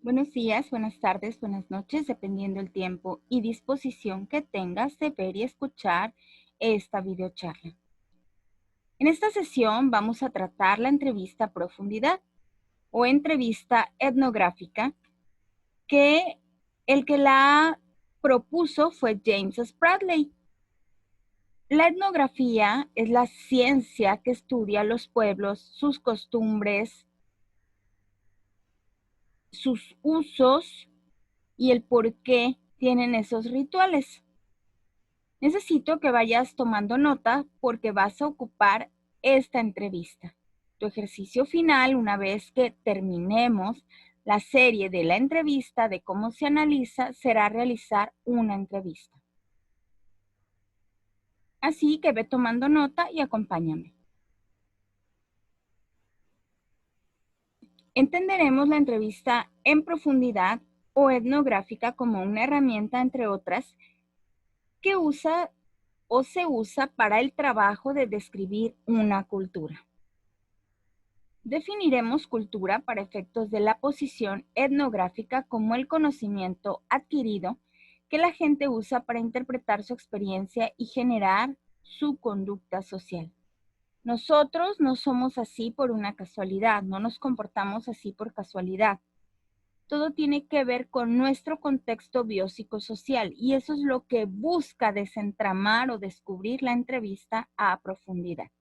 Buenos días, buenas tardes, buenas noches, dependiendo el tiempo y disposición que tengas de ver y escuchar esta videocharla. En esta sesión vamos a tratar la entrevista a profundidad o entrevista etnográfica que el que la propuso fue James Spradley. La etnografía es la ciencia que estudia los pueblos, sus costumbres, sus usos y el por qué tienen esos rituales. Necesito que vayas tomando nota porque vas a ocupar esta entrevista. Tu ejercicio final, una vez que terminemos la serie de la entrevista de cómo se analiza, será realizar una entrevista. Así que ve tomando nota y acompáñame. Entenderemos la entrevista en profundidad o etnográfica como una herramienta, entre otras, que usa o se usa para el trabajo de describir una cultura. Definiremos cultura para efectos de la posición etnográfica como el conocimiento adquirido que la gente usa para interpretar su experiencia y generar su conducta social. Nosotros no somos así por una casualidad, no nos comportamos así por casualidad. Todo tiene que ver con nuestro contexto biopsicosocial y eso es lo que busca desentramar o descubrir la entrevista a profundidad.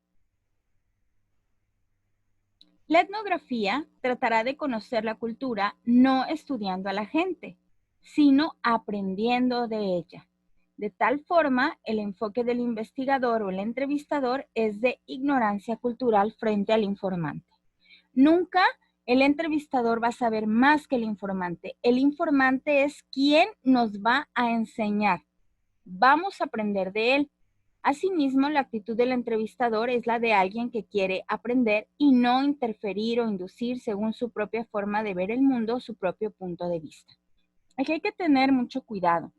La etnografía tratará de conocer la cultura no estudiando a la gente, sino aprendiendo de ella. De tal forma, el enfoque del investigador o el entrevistador es de ignorancia cultural frente al informante. Nunca el entrevistador va a saber más que el informante. El informante es quien nos va a enseñar. Vamos a aprender de él. Asimismo, la actitud del entrevistador es la de alguien que quiere aprender y no interferir o inducir según su propia forma de ver el mundo, su propio punto de vista. Aquí hay que tener mucho cuidado.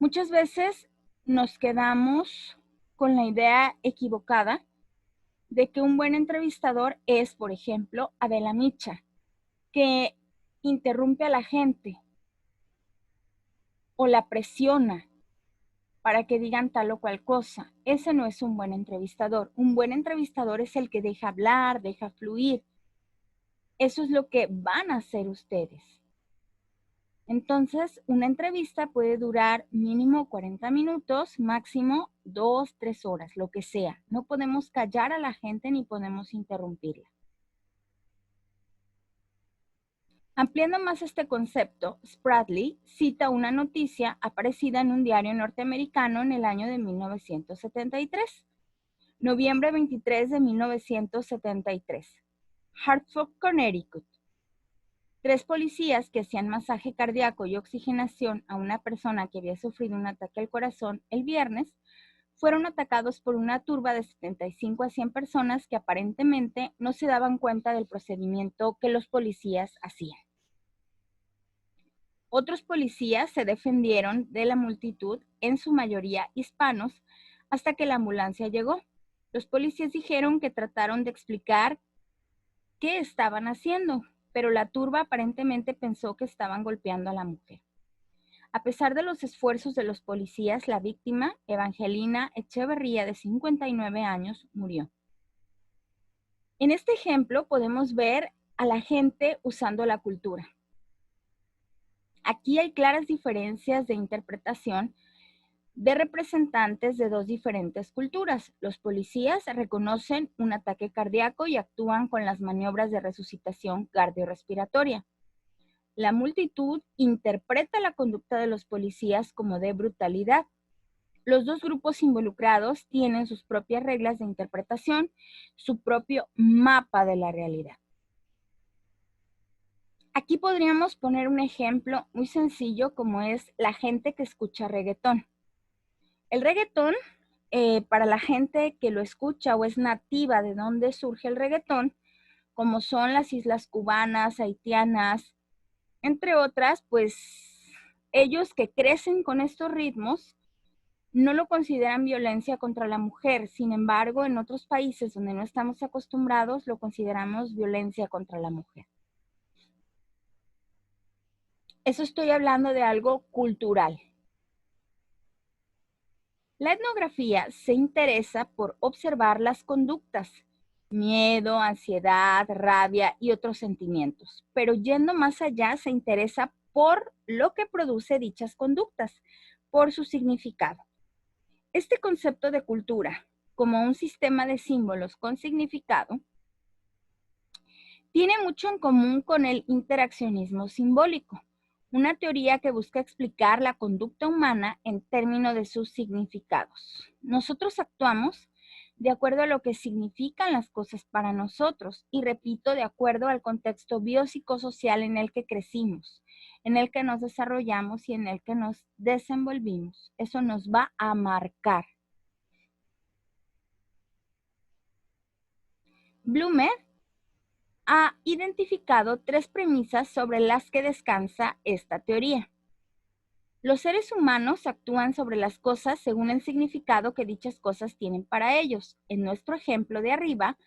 Muchas veces nos quedamos con la idea equivocada de que un buen entrevistador es, por ejemplo, Adela Micha, que interrumpe a la gente o la presiona para que digan tal o cual cosa. Ese no es un buen entrevistador. Un buen entrevistador es el que deja hablar, deja fluir. Eso es lo que van a hacer ustedes. Entonces, una entrevista puede durar mínimo 40 minutos, máximo 2, 3 horas, lo que sea. No podemos callar a la gente ni podemos interrumpirla. Ampliando más este concepto, Spradley cita una noticia aparecida en un diario norteamericano en el año de 1973. Noviembre 23 de 1973. Hartford, Connecticut. 3 policías que hacían masaje cardíaco y oxigenación a una persona que había sufrido un ataque al corazón el viernes fueron atacados por una turba de 75 a 100 personas que aparentemente no se daban cuenta del procedimiento que los policías hacían. Otros policías se defendieron de la multitud, en su mayoría hispanos, hasta que la ambulancia llegó. Los policías dijeron que trataron de explicar qué estaban haciendo, pero la turba aparentemente pensó que estaban golpeando a la mujer. A pesar de los esfuerzos de los policías, la víctima, Evangelina Echeverría, de 59 años, murió. En este ejemplo podemos ver a la gente usando la cultura. Aquí hay claras diferencias de interpretación de representantes de dos diferentes culturas. Los policías reconocen un ataque cardíaco y actúan con las maniobras de resucitación cardiorrespiratoria. La multitud interpreta la conducta de los policías como de brutalidad. Los dos grupos involucrados tienen sus propias reglas de interpretación, su propio mapa de la realidad. Aquí podríamos poner un ejemplo muy sencillo como es la gente que escucha reggaetón. El reggaetón, para la gente que lo escucha o es nativa de donde surge el reggaetón, como son las islas cubanas, haitianas, entre otras, pues ellos que crecen con estos ritmos no lo consideran violencia contra la mujer. Sin embargo, en otros países donde no estamos acostumbrados, lo consideramos violencia contra la mujer. Eso estoy hablando de algo cultural. La etnografía se interesa por observar las conductas, miedo, ansiedad, rabia y otros sentimientos, pero yendo más allá se interesa por lo que produce dichas conductas, por su significado. Este concepto de cultura, como un sistema de símbolos con significado, tiene mucho en común con el interaccionismo simbólico, una teoría que busca explicar la conducta humana en términos de sus significados. Nosotros actuamos de acuerdo a lo que significan las cosas para nosotros y, repito, de acuerdo al contexto biopsicosocial en el que crecimos, en el que nos desarrollamos y en el que nos desenvolvimos. Eso nos va a marcar. Blumer ha identificado 3 premisas sobre las que descansa esta teoría. Los seres humanos actúan sobre las cosas según el significado que dichas cosas tienen para ellos. En nuestro ejemplo de arriba,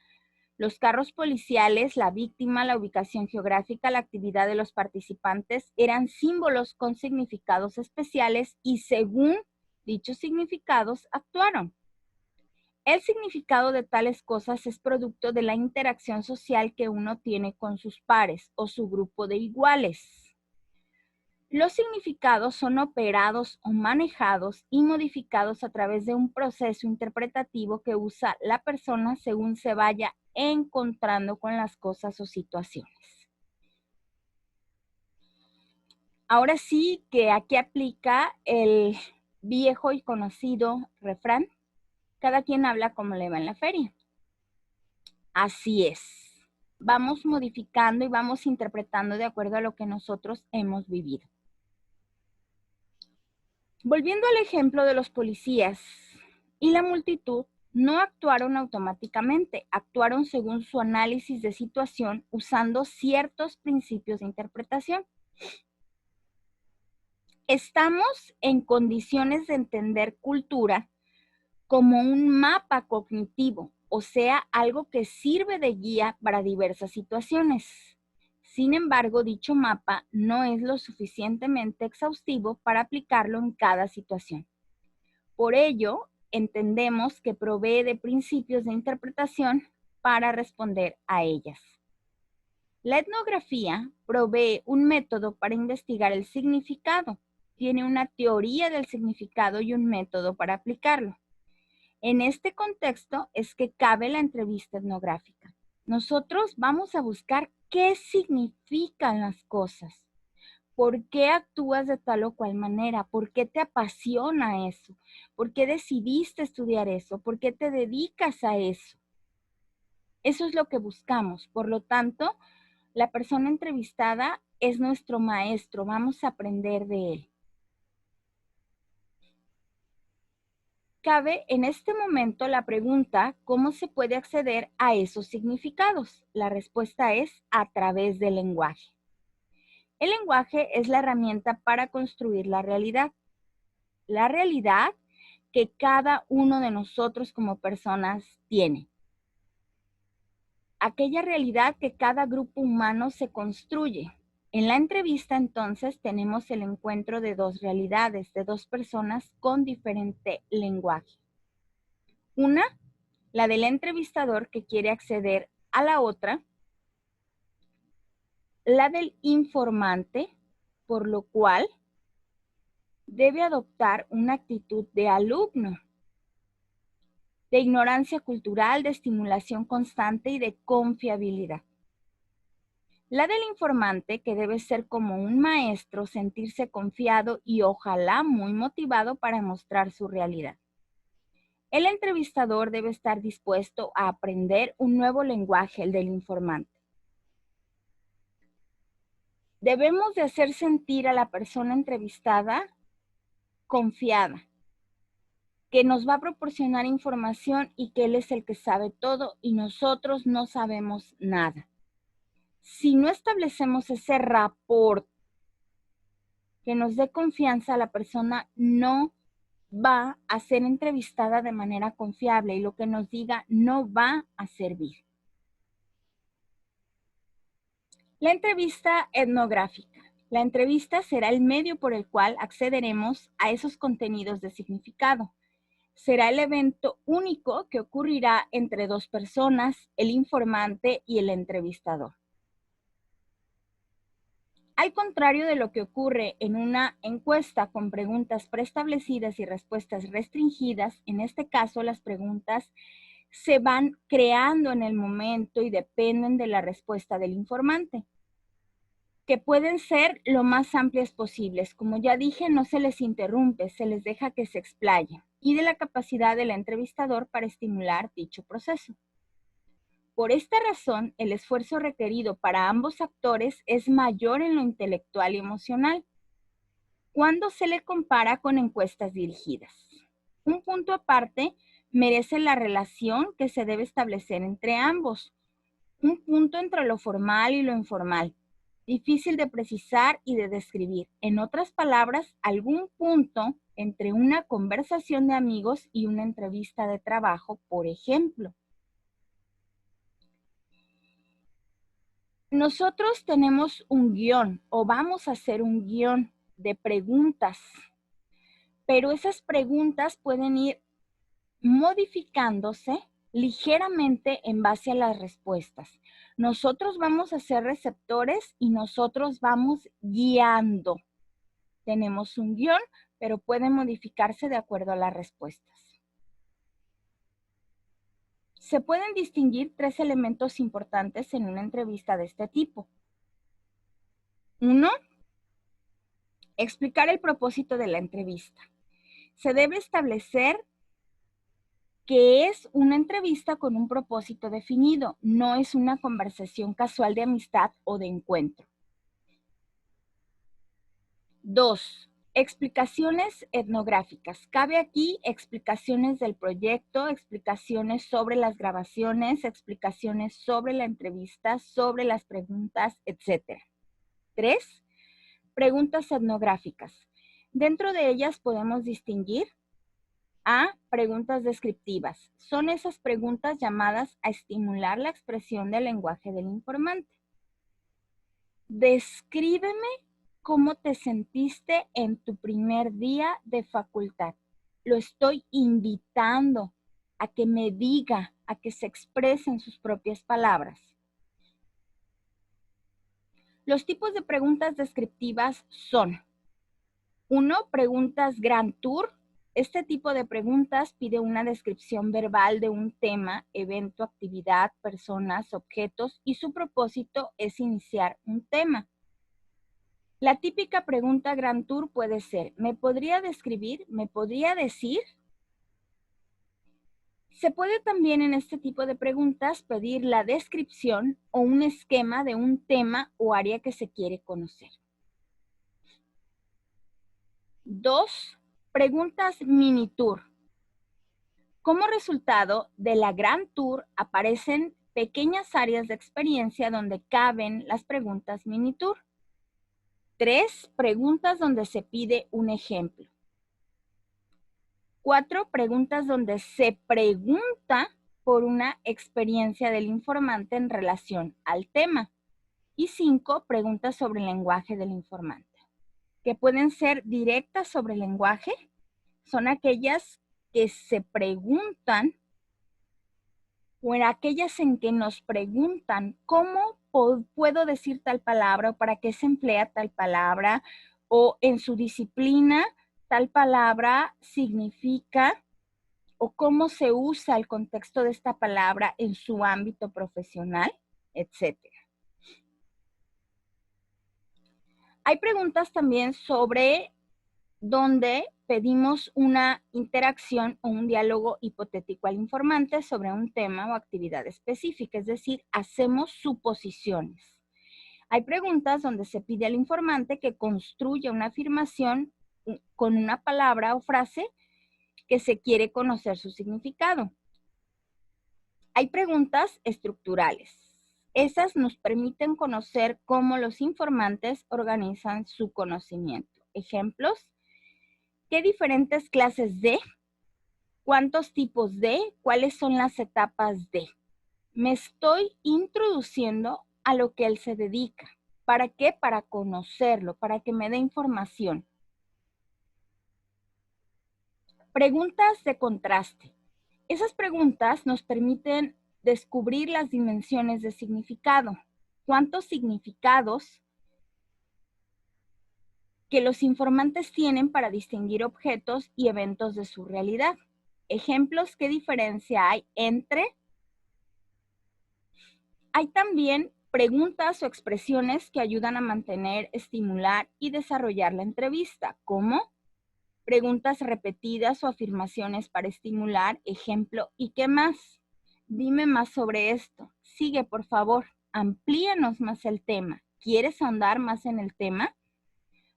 los carros policiales, la víctima, la ubicación geográfica, la actividad de los participantes eran símbolos con significados especiales y según dichos significados actuaron. El significado de tales cosas es producto de la interacción social que uno tiene con sus pares o su grupo de iguales. Los significados son operados o manejados y modificados a través de un proceso interpretativo que usa la persona según se vaya encontrando con las cosas o situaciones. Ahora sí que aquí aplica el viejo y conocido refrán: cada quien habla como le va en la feria. Así es. Vamos modificando y vamos interpretando de acuerdo a lo que nosotros hemos vivido. Volviendo al ejemplo de los policías y la multitud, no actuaron automáticamente, actuaron según su análisis de situación usando ciertos principios de interpretación. Estamos en condiciones de entender cultura como un mapa cognitivo, o sea, algo que sirve de guía para diversas situaciones. Sin embargo, dicho mapa no es lo suficientemente exhaustivo para aplicarlo en cada situación. Por ello, entendemos que provee de principios de interpretación para responder a ellas. La etnografía provee un método para investigar el significado, tiene una teoría del significado y un método para aplicarlo. En este contexto es que cabe la entrevista etnográfica. Nosotros vamos a buscar qué significan las cosas, por qué actúas de tal o cual manera, por qué te apasiona eso, por qué decidiste estudiar eso, por qué te dedicas a eso. Eso es lo que buscamos. Por lo tanto, la persona entrevistada es nuestro maestro, vamos a aprender de él. Cabe en este momento la pregunta: ¿cómo se puede acceder a esos significados? La respuesta es a través del lenguaje. El lenguaje es la herramienta para construir la realidad. La realidad que cada uno de nosotros como personas tiene. Aquella realidad que cada grupo humano se construye. En la entrevista, entonces, tenemos el encuentro de 2 realidades, de 2 personas con diferente lenguaje. Una, la del entrevistador que quiere acceder a la otra, la del informante, por lo cual debe adoptar una actitud de alumno, de ignorancia cultural, de estimulación constante y de confiabilidad. La del informante, que debe ser como un maestro, sentirse confiado y ojalá muy motivado para mostrar su realidad. El entrevistador debe estar dispuesto a aprender un nuevo lenguaje, el del informante. Debemos de hacer sentir a la persona entrevistada confiada, que nos va a proporcionar información y que él es el que sabe todo y nosotros no sabemos nada. Si no establecemos ese rapport que nos dé confianza, la persona no va a ser entrevistada de manera confiable y lo que nos diga no va a servir. La entrevista etnográfica. La entrevista será el medio por el cual accederemos a esos contenidos de significado. Será el evento único que ocurrirá entre dos personas, el informante y el entrevistador. Al contrario de lo que ocurre en una encuesta con preguntas preestablecidas y respuestas restringidas, en este caso las preguntas se van creando en el momento y dependen de la respuesta del informante, que pueden ser lo más amplias posibles. Como ya dije, no se les interrumpe, se les deja que se explayen, y de la capacidad del entrevistador para estimular dicho proceso. Por esta razón, el esfuerzo requerido para ambos actores es mayor en lo intelectual y emocional cuando se le compara con encuestas dirigidas. Un punto aparte merece la relación que se debe establecer entre ambos, un punto entre lo formal y lo informal, difícil de precisar y de describir. En otras palabras, algún punto entre una conversación de amigos y una entrevista de trabajo, por ejemplo. Nosotros tenemos un guión o vamos a hacer un guión de preguntas, pero esas preguntas pueden ir modificándose ligeramente en base a las respuestas. Nosotros vamos a ser receptores y nosotros vamos guiando. Tenemos un guión, pero puede modificarse de acuerdo a las respuestas. Se pueden distinguir 3 elementos importantes en una entrevista de este tipo. 1. Explicar el propósito de la entrevista. Se debe establecer que es una entrevista con un propósito definido, no es una conversación casual de amistad o de encuentro. 2. Explicaciones etnográficas. Cabe aquí explicaciones del proyecto, explicaciones sobre las grabaciones, explicaciones sobre la entrevista, sobre las preguntas, etc. 3. Preguntas etnográficas. Dentro de ellas podemos distinguir a preguntas descriptivas. Son esas preguntas llamadas a estimular la expresión del lenguaje del informante. Descríbeme cómo te sentiste en tu primer día de facultad. Lo estoy invitando a que me diga, a que se exprese en sus propias palabras. Los tipos de preguntas descriptivas son: 1. Preguntas Grand Tour. Este tipo de preguntas pide una descripción verbal de un tema, evento, actividad, personas, objetos, y su propósito es iniciar un tema. La típica pregunta Grand Tour puede ser: ¿me podría describir? ¿Me podría decir? Se puede también en este tipo de preguntas pedir la descripción o un esquema de un tema o área que se quiere conocer. 2. Preguntas Mini Tour. Como resultado de la Grand Tour aparecen pequeñas áreas de experiencia donde caben las preguntas Mini Tour. 3. Preguntas donde se pide un ejemplo. 4. Preguntas donde se pregunta por una experiencia del informante en relación al tema. Y 5. Preguntas sobre el lenguaje del informante, que pueden ser directas sobre el lenguaje. Son aquellas que se preguntan o en aquellas en que nos preguntan cómo puedo decir tal palabra o para qué se emplea tal palabra, o en su disciplina tal palabra significa, o cómo se usa el contexto de esta palabra en su ámbito profesional, etc. Hay preguntas también sobre donde pedimos una interacción o un diálogo hipotético al informante sobre un tema o actividad específica, es decir, hacemos suposiciones. Hay preguntas donde se pide al informante que construya una afirmación con una palabra o frase que se quiere conocer su significado. Hay preguntas estructurales. Esas nos permiten conocer cómo los informantes organizan su conocimiento. Ejemplos: ¿qué diferentes clases de? ¿Cuántos tipos de? ¿Cuáles son las etapas de? Me estoy introduciendo a lo que él se dedica. ¿Para qué? Para conocerlo, para que me dé información. Preguntas de contraste. Esas preguntas nos permiten descubrir las dimensiones de significado. ¿Cuántos significados que los informantes tienen para distinguir objetos y eventos de su realidad? Ejemplos, ¿qué diferencia hay entre? Hay también preguntas o expresiones que ayudan a mantener, estimular y desarrollar la entrevista, como preguntas repetidas o afirmaciones para estimular, ejemplo, ¿y qué más? Dime más sobre esto. Sigue, por favor. Amplíanos más el tema. ¿Quieres ahondar más en el tema?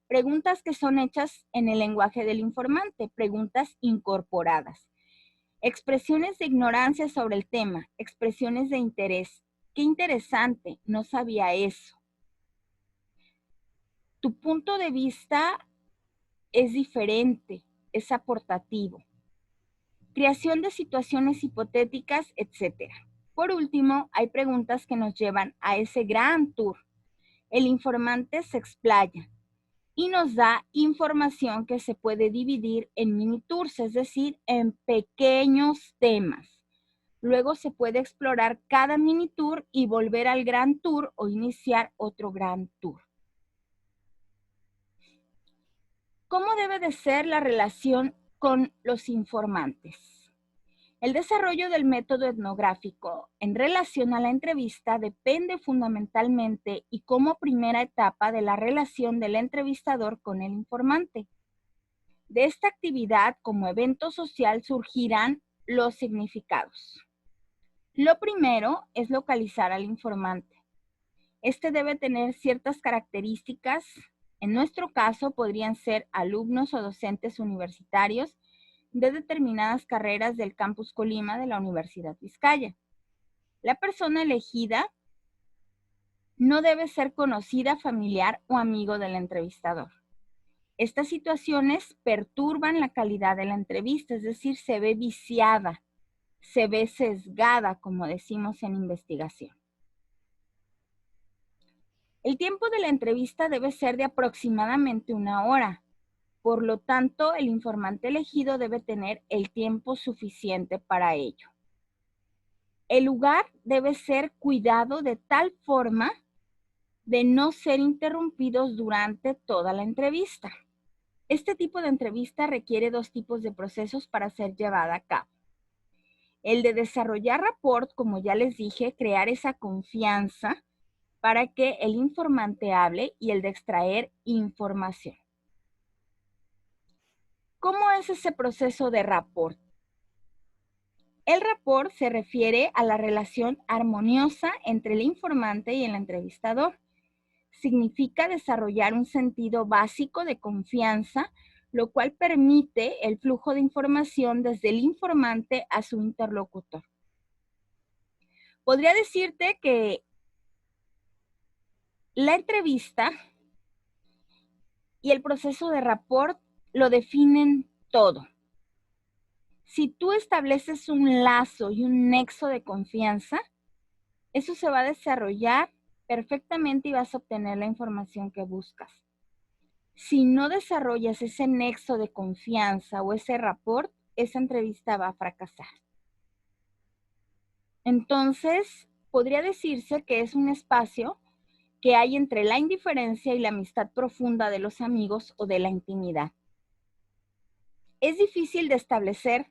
Preguntas que son hechas en el lenguaje del informante, preguntas incorporadas. Expresiones de ignorancia sobre el tema, expresiones de interés. Qué interesante, no sabía eso. Tu punto de vista es diferente, es aportativo. Creación de situaciones hipotéticas, etc. Por último, hay preguntas que nos llevan a ese gran tour. El informante se explaya y nos da información que se puede dividir en mini tours, es decir, en pequeños temas. Luego se puede explorar cada mini tour y volver al gran tour o iniciar otro gran tour. ¿Cómo debe de ser la relación con los informantes? El desarrollo del método etnográfico en relación a la entrevista depende fundamentalmente y como primera etapa de la relación del entrevistador con el informante. De esta actividad como evento social surgirán los significados. Lo primero es localizar al informante. Este debe tener ciertas características. En nuestro caso podrían ser alumnos o docentes universitarios de determinadas carreras del Campus Colima de la Universidad Vizcaya. La persona elegida no debe ser conocida, familiar o amigo del entrevistador. Estas situaciones perturban la calidad de la entrevista, es decir, se ve viciada, se ve sesgada, como decimos en investigación. El tiempo de la entrevista debe ser de aproximadamente 1 hora. Por lo tanto, el informante elegido debe tener el tiempo suficiente para ello. El lugar debe ser cuidado de tal forma de no ser interrumpidos durante toda la entrevista. Este tipo de entrevista requiere 2 tipos de procesos para ser llevada a cabo. El de desarrollar rapport, como ya les dije, crear esa confianza para que el informante hable, y el de extraer información. ¿Cómo es ese proceso de rapport? El rapport se refiere a la relación armoniosa entre el informante y el entrevistador. Significa desarrollar un sentido básico de confianza, lo cual permite el flujo de información desde el informante a su interlocutor. Podría decirte que la entrevista y el proceso de rapport lo definen todo. Si tú estableces un lazo y un nexo de confianza, eso se va a desarrollar perfectamente y vas a obtener la información que buscas. Si no desarrollas ese nexo de confianza o ese rapport, esa entrevista va a fracasar. Entonces, podría decirse que es un espacio que hay entre la indiferencia y la amistad profunda de los amigos o de la intimidad. Es difícil de establecer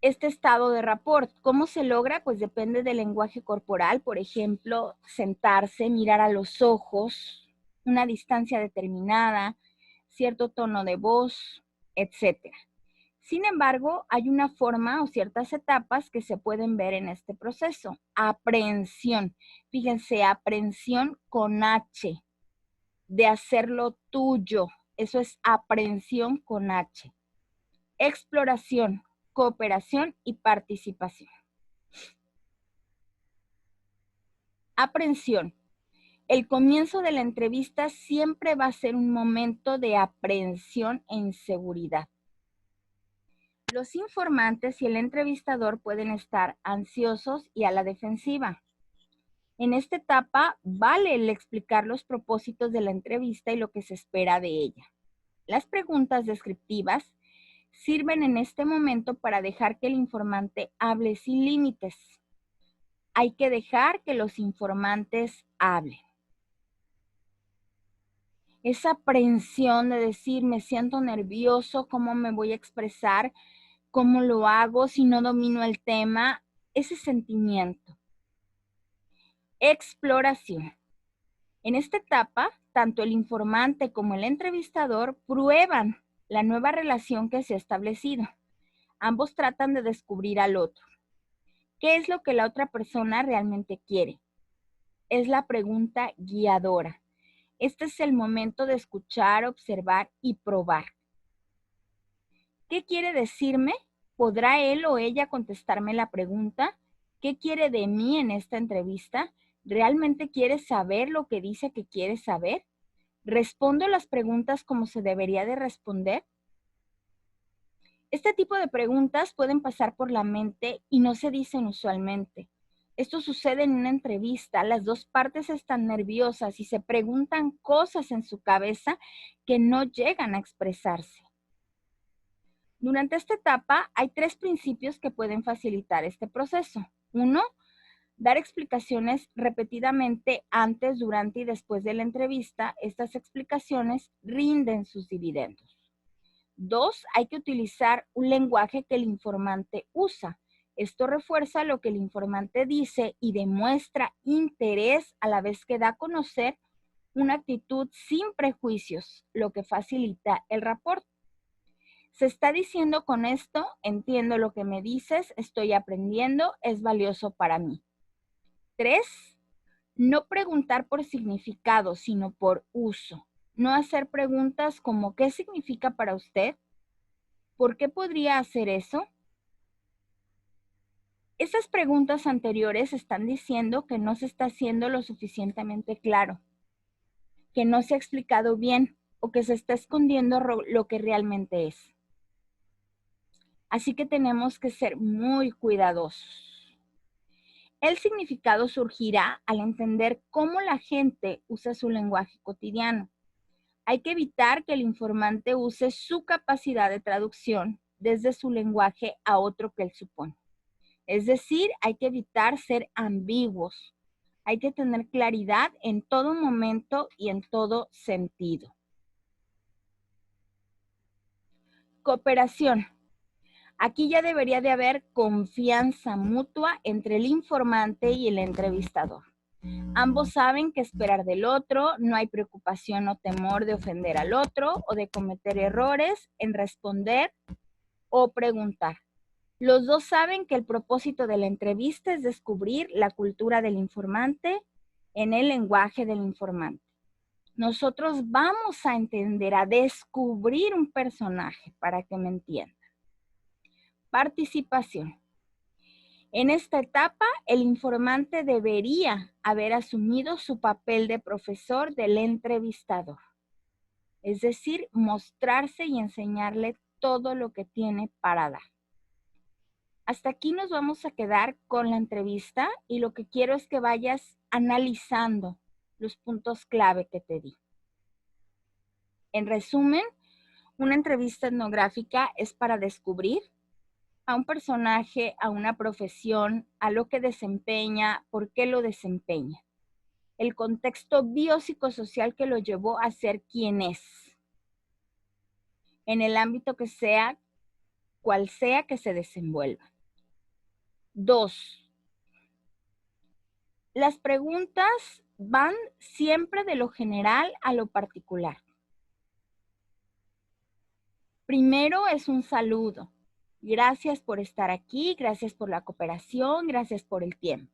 este estado de rapport. ¿Cómo se logra? Pues depende del lenguaje corporal, por ejemplo, sentarse, mirar a los ojos, una distancia determinada, cierto tono de voz, etc. Sin embargo, hay una forma o ciertas etapas que se pueden ver en este proceso. Aprehensión. Fíjense, aprehensión con H, de hacerlo tuyo. Eso es aprehensión con H. Exploración, cooperación y participación. Aprehensión. El comienzo de la entrevista siempre va a ser un momento de aprehensión e inseguridad. Los informantes y el entrevistador pueden estar ansiosos y a la defensiva. En esta etapa vale el explicar los propósitos de la entrevista y lo que se espera de ella. Las preguntas descriptivas sirven en este momento para dejar que el informante hable sin límites. Hay que dejar que los informantes hablen. Esa aprensión de decir, me siento nervioso, ¿cómo me voy a expresar? ¿Cómo lo hago si no domino el tema? Ese sentimiento. Exploración. En esta etapa, tanto el informante como el entrevistador prueban la nueva relación que se ha establecido. Ambos tratan de descubrir al otro. ¿Qué es lo que la otra persona realmente quiere? Es la pregunta guiadora. Este es el momento de escuchar, observar y probar. ¿Qué quiere decirme? ¿Podrá él o ella contestarme la pregunta? ¿Qué quiere de mí en esta entrevista? ¿Realmente quiere saber lo que dice que quiere saber? ¿Respondo las preguntas como se debería de responder? Este tipo de preguntas pueden pasar por la mente y no se dicen usualmente. Esto sucede en una entrevista, las dos partes están nerviosas y se preguntan cosas en su cabeza que no llegan a expresarse. Durante esta etapa hay 3 principios que pueden facilitar este proceso. 1, dar explicaciones repetidamente antes, durante y después de la entrevista. Estas explicaciones rinden sus dividendos. 2, hay que utilizar un lenguaje que el informante usa. Esto refuerza lo que el informante dice y demuestra interés a la vez que da a conocer una actitud sin prejuicios, lo que facilita el rapport. Se está diciendo con esto, entiendo lo que me dices, estoy aprendiendo, es valioso para mí. 3, no preguntar por significado, sino por uso. No hacer preguntas como ¿qué significa para usted? ¿Por qué podría hacer eso? Esas preguntas anteriores están diciendo que no se está haciendo lo suficientemente claro, que no se ha explicado bien o que se está escondiendo lo que realmente es. Así que tenemos que ser muy cuidadosos. El significado surgirá al entender cómo la gente usa su lenguaje cotidiano. Hay que evitar que el informante use su capacidad de traducción desde su lenguaje a otro que él supone. Es decir, hay que evitar ser ambiguos. Hay que tener claridad en todo momento y en todo sentido. Cooperación. Aquí ya debería de haber confianza mutua entre el informante y el entrevistador. Ambos saben qué esperar del otro, no hay preocupación o temor de ofender al otro o de cometer errores en responder o preguntar. Los dos saben que el propósito de la entrevista es descubrir la cultura del informante en el lenguaje del informante. Nosotros vamos a entender, a descubrir un personaje para que me entiendan. Participación. En esta etapa, el informante debería haber asumido su papel de profesor del entrevistador, es decir, mostrarse y enseñarle todo lo que tiene para dar. Hasta aquí nos vamos a quedar con la entrevista y lo que quiero es que vayas analizando los puntos clave que te di. En resumen, una entrevista etnográfica es para descubrir a un personaje, a una profesión, a lo que desempeña, por qué lo desempeña, el contexto biopsicosocial que lo llevó a ser quien es, en el ámbito que sea, cual sea que se desenvuelva. 2, las preguntas van siempre de lo general a lo particular. Primero es un saludo. Gracias por estar aquí, gracias por la cooperación, gracias por el tiempo.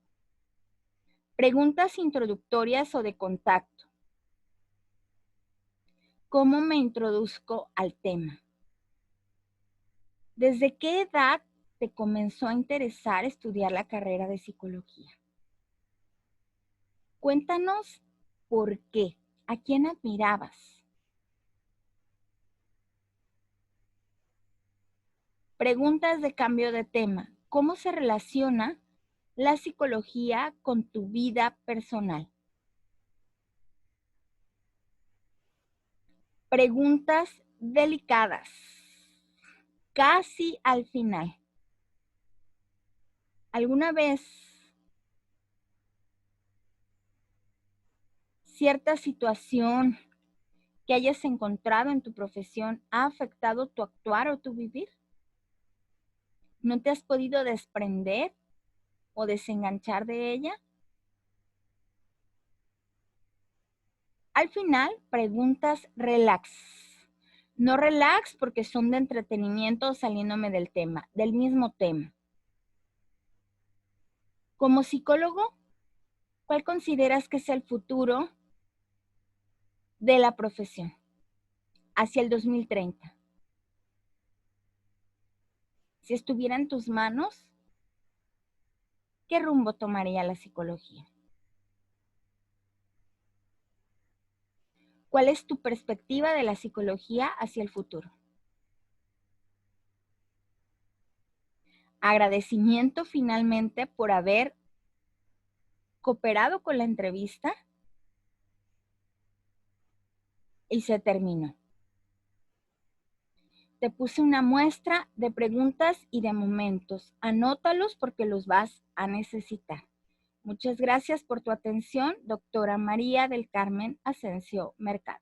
Preguntas introductorias o de contacto. ¿Cómo me introduzco al tema? ¿Desde qué edad te comenzó a interesar estudiar la carrera de psicología? Cuéntanos por qué, a quién admirabas. Preguntas de cambio de tema. ¿Cómo se relaciona la psicología con tu vida personal? Preguntas delicadas, casi al final. ¿Alguna vez cierta situación que hayas encontrado en tu profesión ha afectado tu actuar o tu vivir? ¿No te has podido desprender o desenganchar de ella? Al final, preguntas relax. No relax porque son de entretenimiento saliéndome del mismo tema. Como psicólogo, ¿cuál consideras que es el futuro de la profesión hacia el 2030? Si estuviera en tus manos, ¿qué rumbo tomaría la psicología? ¿Cuál es tu perspectiva de la psicología hacia el futuro? Agradecimiento finalmente por haber cooperado con la entrevista y se terminó. Te puse una muestra de preguntas y de momentos. Anótalos porque los vas a necesitar. Muchas gracias por tu atención, doctora María del Carmen Asensio Mercado.